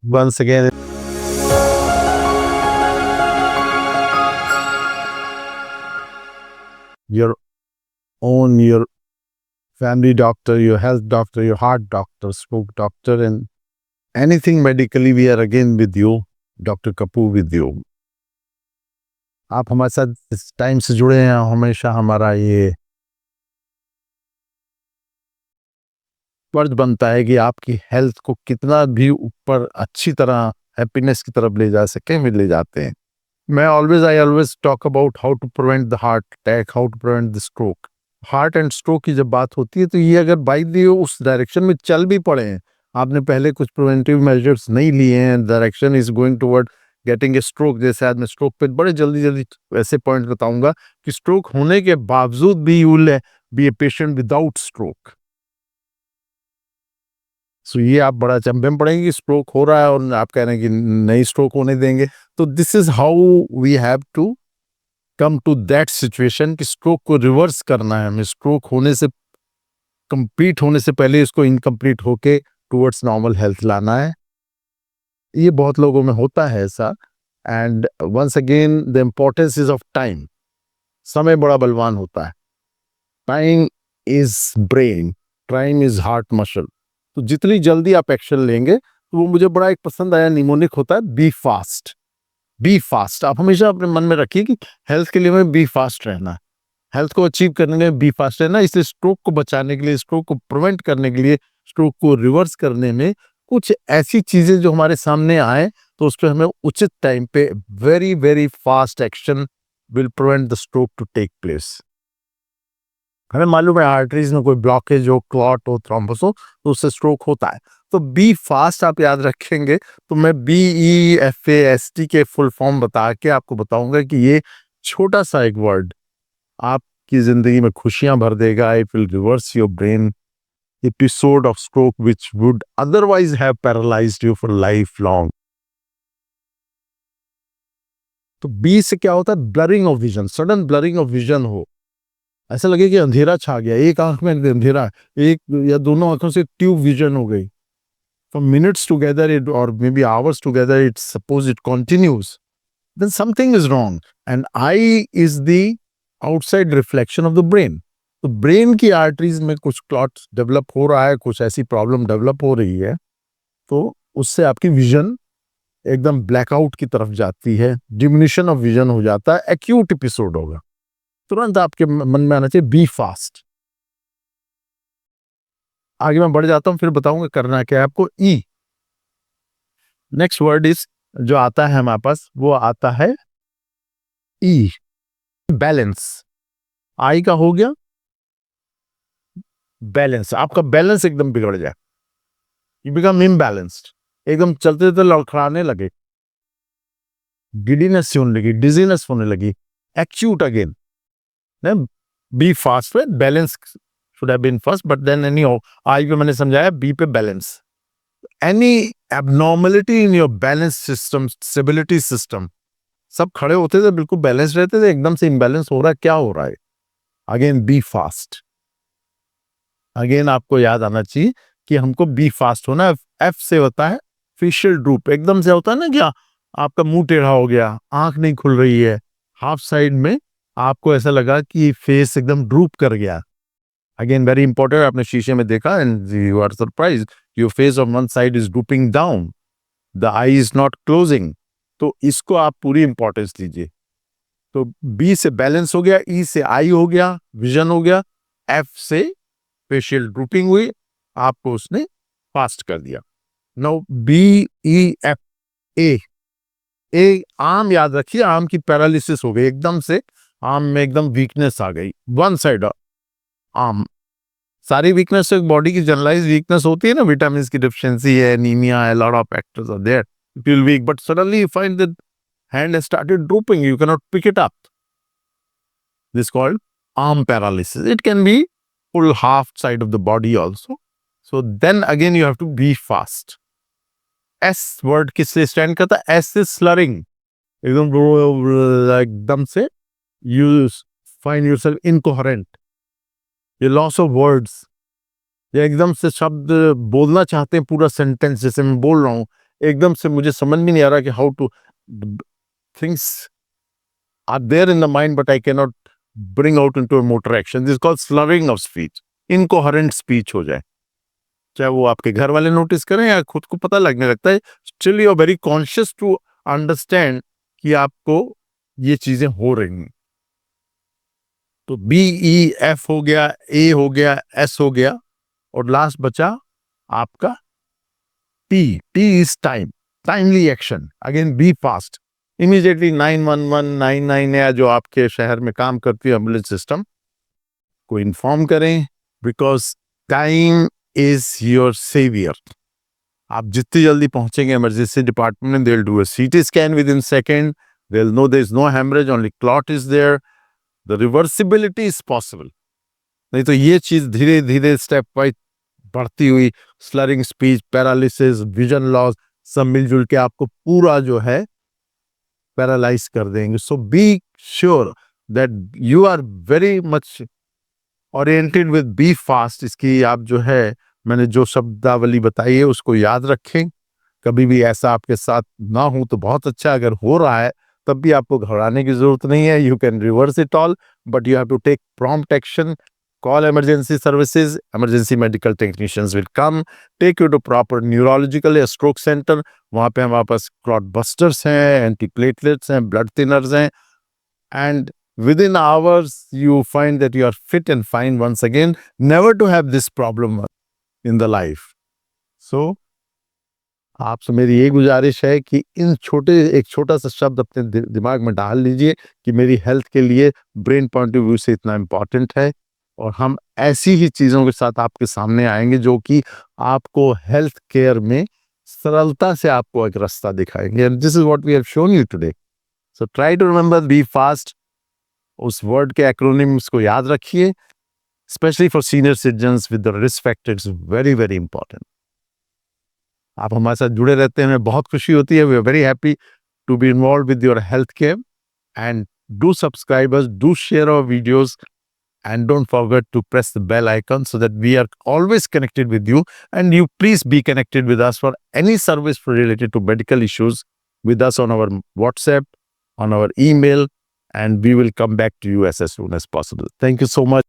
once again, your your family doctor, your health doctor, your heart doctor, stroke doctor, and anything medically, we are again with you, Dr. Kapoor with you. आप हमारे साथ इस time से जुड़े हैं, हमेशा हमारा ये फर्ज बनता है कि आपकी हेल्थ को कितना भी ऊपर अच्छी तरह हैप्पीनेस की तरफ ले जा सके, हम ले जाते हैं. I always talk about how to prevent the heart attack, how to prevent the stroke. Heart and stroke की जब बात होती है तो ये अगर बाई दी उस डायरेक्शन में चल भी पड़े हैं, आपने पहले कुछ प्रिवेंटिव मेजर्स नहीं लिए हैं, direction is going toward getting a stroke. जैसे आज मैं स्ट्रोक पे बड़े जल्दी जल्दी ऐसे पॉइंट बताऊंगा कि स्ट्रोक होने के बावजूद भी you will be a patient without stroke. So ये आप बड़ा चंबे में पड़ेंगे कि स्ट्रोक हो रहा है और आप कह रहे हैं कि नहीं स्ट्रोक होने देंगे. तो this is how we have to come to that situation कि स्ट्रोक को रिवर्स करना है हमें. स्ट्रोक होने से कंप्लीट होने से पहले इसको इनकम्प्लीट होके टुवर्ड्स नॉर्मल हेल्थ लाना है. ये बहुत लोगों में होता है ऐसा. And once again the importance is of time. समय बड़ा बलवान होता है. Time is brain, time is heart muscle. तो जितनी जल्दी आप एक्शन लेंगे, तो वो मुझे बड़ा एक पसंद आया निमोनिक होता है, बी फास्ट. बी फास्ट आप हमेशा अपने मन में रखिए कि हेल्थ के लिए हमें बी फास्ट रहना है, हेल्थ को अचीव करने के लिए बी फास्ट रहना. इसलिए स्ट्रोक को बचाने के लिए, स्ट्रोक को प्रिवेंट करने के लिए, स्ट्रोक को रिवर्स करने में कुछ ऐसी चीजें जो हमारे सामने आए तो उस पर हमें उचित टाइम पे very very fast action will prevent the stroke to take place. हमें मालूम है आर्टरीज में कोई ब्लॉकेज हो, क्लॉट हो, थ्रोम्बस हो तो उससे स्ट्रोक होता है. तो बी फास्ट आप याद रखेंगे तो मैं BEFAST के फुल फॉर्म बता के आपको बताऊंगा कि ये छोटा सा एक वर्ड आपकी जिंदगी में खुशियां भर देगा. It will reverse your brain episode of stroke which would otherwise have paralysed you for life long. तो बी से क्या होता है? Blurring of vision. Sudden blurring of vision हो, ऐसा लगे कि अंधेरा छा गया, एक आंख में अंधेरा, एक या दोनों आंखों से ट्यूब विजन हो गई. For minutes together, or maybe hours together, suppose it continues, then something is wrong. And eye is the outside reflection of the brain. तो ब्रेन की आर्टरीज में कुछ क्लॉट डेवलप हो रहा है, कुछ ऐसी प्रॉब्लम डेवलप हो रही है, तो उससे आपकी विजन एकदम ब्लैकआउट की तरफ जाती है, डिमिनिशन ऑफ विजन हो जाता है, एक्यूट एपिसोड होगा. तुरंत आपके मन में आना चाहिए बी फास्ट. आगे मैं बढ़ जाता हूं, फिर बताऊंगा करना क्या है आपको. ई नेक्स्ट वर्ड इज जो आता है हमारे पास, वो आता है ई, बैलेंस. आई का हो गया बैलेंस. आपका बैलेंस एकदम बिगड़ जाए, यू बिकम इम्बैलेंस्ड, एकदम चलते चलते लड़खड़ाने लगे, गिडीनेस होने लगी, डिजीनेस होने लगी, एक्यूट अगेन. बी फास्ट पे balance should have been first, but then any I पे मैंने समझाया, बी पे balance. Any abnormality in your balance system, stability system, सब खड़े होते थे, बिल्कुल बैलेंस रहते थे, एकदम से इम्बैलेंस हो रहा है, क्या हो रहा है? Again B fast. अगेन आपको याद आना चाहिए कि हमको बी फास्ट होना है. एफ से होता है फेशियल ड्रूप. एकदम से होता है ना, क्या आपका मुंह टेढ़ा हो गया, आंख नहीं खुल रही है, हाफ साइड में आपको ऐसा लगा कि फेस एकदम ड्रूप कर गया. अगेन वेरी इंपॉर्टेंट, आपने शीशे में देखा and you are surprise, your face on one side is drooping down, the eye is not closing. तो इसको आप पूरी इंपॉर्टेंस दीजिए. तो बी से बैलेंस हो गया, ई से आई हो गया, विजन हो गया, एफ से फेशियल ड्रूपिंग हुई, आपको उसने फास्ट कर दिया. Now BEF. ए आर्म याद रखिए, आर्म की पैरालिसिस हो गई, एकदम से आर्म में एकदम वीकनेस आ गई, वन साइड आर्म. सारी वीकनेस तो बॉडी की जनरलाइज वीकनेस होती है ना, विटामिन की डिफिशियंसी है, एनीमिया है, lot of factors are there, it will weak, but suddenly you find that hand has started drooping, you cannot pick it up. This is called arm paralysis. It can be full half side of the body also. So then again you have to be fast. S word किससे stand करता है? S is slurring. एकदम से you find yourself incoherent. ये loss of words. ये एकदम से शब्द बोलना चाहते हैं पूरा सेंटेंस, जैसे मैं बोल रहा हूँ, एकदम से मुझे समझ में नहीं आ रहा कि how two things are there in the mind but I can not bring out into a motor action, this called slurring of speech, incoherent speech हो जाए, चाहे वो आपके घर वाले नोटिस करें या खुद को पता लगने लगता है, still you are very conscious to understand कि आपको ये चीजें हो रही हैं। तो बी ई एफ हो गया, ए हो गया, एस हो गया, और लास्ट बचा आपका T. T is time, timely action. Again B fast, immediately 911 या जो आपके शहर में काम करती है एम्बुलेंस सिस्टम को इन्फॉर्म करें, because time is your saviour. आप जितनी जल्दी पहुंचेंगे इमरजेंसी डिपार्टमेंट में, they will do a CT scan within second, they will know there is no haemorrhage, only clot is there, the reversibility is possible. नहीं तो ये चीज धीरे धीरे स्टेप वाइज बढ़ती हुई slurring speech, paralysis, vision loss, सब मिलजुल के आपको पूरा जो है पैरालाइज कर देंगे। So be sure that you are very much oriented with be fast. इसकी आप जो है, मैंने जो शब्दावली बताई है उसको याद रखें। कभी भी ऐसा आपके साथ ना हो तो बहुत अच्छा, अगर हो रहा है तब भी आपको घबराने की जरूरत नहीं है। You can reverse it all, but you have to take prompt action. Call emergency services, emergency medical technicians will come, take you to proper neurological या stroke center। वहाँ पे हमारे पास clot busters हैं, antiplatelets हैं, blood thinners हैं, and within hours you find that you are fit and fine once again, never to have this problem in the life। So आपसे मेरी ये गुजारिश है कि एक छोटा सा शब्द अपने दिमाग में डाल लीजिए कि मेरी हेल्थ के लिए ब्रेन पॉइंट ऑफ व्यू से इतना इम्पोर्टेंट है, और हम ऐसी ही चीजों के साथ आपके सामने आएंगे जो कि आपको हेल्थ केयर में सरलता से आपको एक रास्ता दिखाएंगे। And this is what we have shown you today. So try to remember be fast, उस वर्ड के एक्रोनिम्स को याद रखिए, specially for senior citizens with the risk factors, very very important. आप हमारे साथ जुड़े रहते हैं, हमें बहुत खुशी होती है। We are very happy to be involve with your health care, and do subscribe us, do share our videos, and don't forget to press the bell icon so that we are always connected with you, and you please be connected with us for any service related to medical issues with us on our WhatsApp, on our email, and we will come back to you as soon as possible. Thank you so much.